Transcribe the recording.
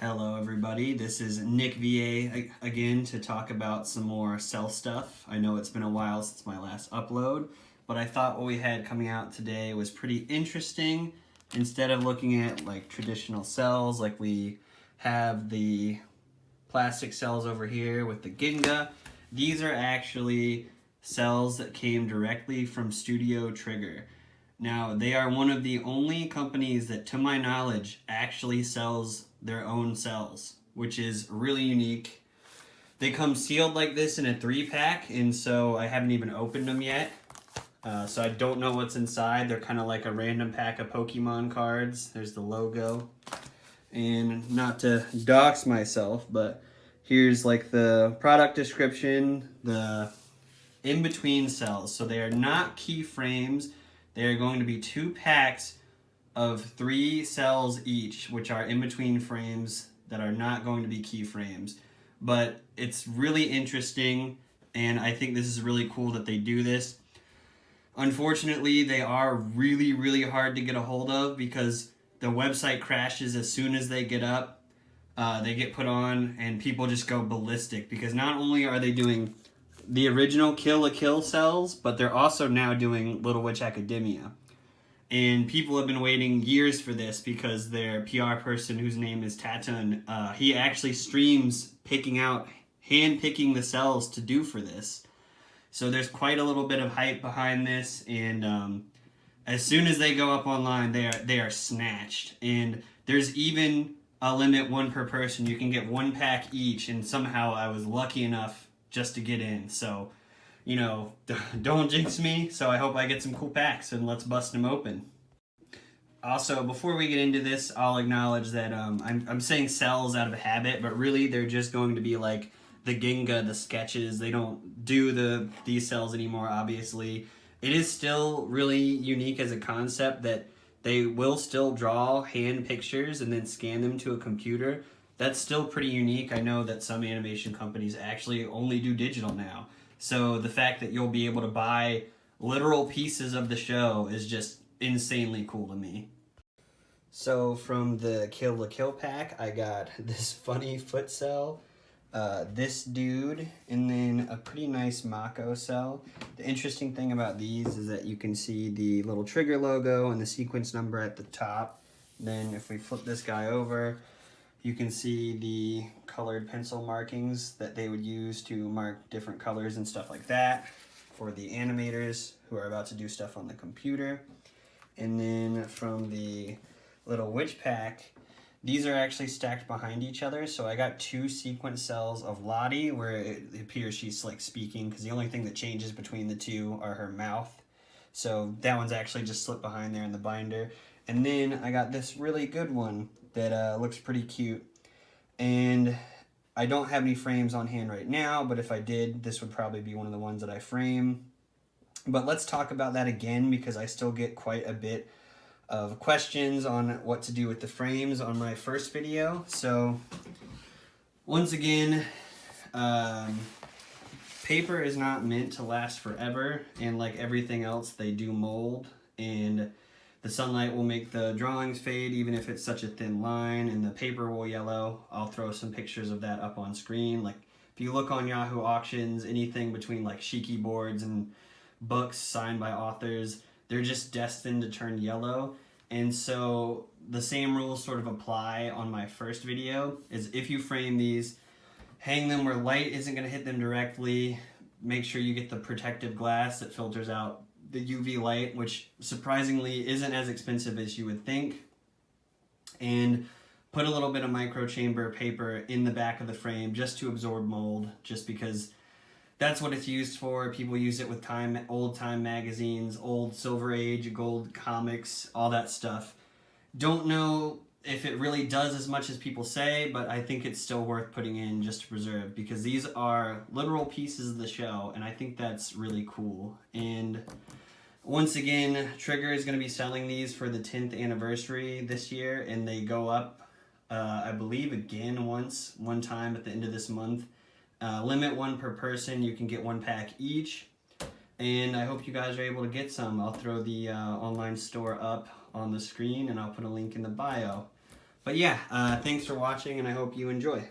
Hello everybody, this is Nick VA again to talk about some more cell stuff. I know it's been a while since my last upload, but I thought what we had coming out today was pretty interesting. Instead of looking at like traditional cells, like we have the plastic cells over here with the Ginga, these are actually cells that came directly from Studio Trigger. Now, they are one of the only companies that, to my knowledge, actually sells their own cells, which is really unique. They come sealed like this in a 3-pack, and so I haven't even opened them yet. So I don't know what's inside. They're kind of like a random pack of Pokemon cards. There's the logo. And not to dox myself, but here's like the product description, the in-between cells. So they are not keyframes. They are going to be 2 packs of 3 cells each, which are in between frames that are not going to be keyframes. But it's really interesting, and I think this is really cool that they do this. Unfortunately, they are really, really hard to get a hold of because the website crashes as soon as they get up. They get put on, and people just go ballistic because not only are they doing the original Kill la Kill cells, but they're also now doing Little Witch Academia. And people have been waiting years for this because their PR person, whose name is Tatun, he actually streams hand-picking the cells to do for this. So there's quite a little bit of hype behind this, and as soon as they go up online, they are snatched. And there's even a limit, 1 per person. You can get 1 pack each, and somehow I was lucky enough just to get in. So, you know, don't jinx me. So I hope I get some cool packs, and let's bust them open. Also, before we get into this, I'll acknowledge that I'm saying cells out of habit, but really they're just going to be like the Ginga, the sketches. They don't do these cells anymore, obviously. It is still really unique as a concept that they will still draw hand pictures and then scan them to a computer. That's still pretty unique. I know that some animation companies actually only do digital now. So the fact that you'll be able to buy literal pieces of the show is just insanely cool to me. So from the Kill la Kill pack, I got this funny foot cell, this dude, and then a pretty nice Mako cell. The interesting thing about these is that you can see the little trigger logo and the sequence number at the top. Then if we flip this guy over, you can see the colored pencil markings that they would use to mark different colors and stuff like that for the animators who are about to do stuff on the computer. And then from the Little Witch pack, these are actually stacked behind each other. So I got 2 sequence cells of Lottie where it appears she's like speaking, because the only thing that changes between the 2 are her mouth. So that one's actually just slipped behind there in the binder. And then I got this really good one that looks pretty cute. And I don't have any frames on hand right now, but if I did, this would probably be one of the ones that I frame. But let's talk about that again, because I still get quite a bit of questions on what to do with the frames on my first video. So once again, paper is not meant to last forever, and like everything else, they do mold, and the sunlight will make the drawings fade even if it's such a thin line, and the paper will yellow. I'll throw some pictures of that up on screen. Like if you look on Yahoo Auctions, anything between like Shiki boards and books signed by authors, they're just destined to turn yellow. And so the same rules sort of apply on my first video, is if you frame these, hang them where light isn't going to hit them directly. Make sure you get the protective glass that filters out the UV light, which surprisingly isn't as expensive as you would think. And put a little bit of microchamber paper in the back of the frame just to absorb mold, just because that's what it's used for. People use it with old time magazines, old Silver Age, gold comics, all that stuff. Don't know if it really does as much as people say, but I think it's still worth putting in just to preserve, because these are literal pieces of the show, and I think that's really cool. And once again, Trigger is going to be selling these for the 10th anniversary this year, and they go up, I believe, again one time at the end of this month. Limit 1 per person. You can get 1 pack each, and I hope you guys are able to get some. I'll throw the online store up on the screen, and I'll put a link in the bio. But yeah, thanks for watching, and I hope you enjoy.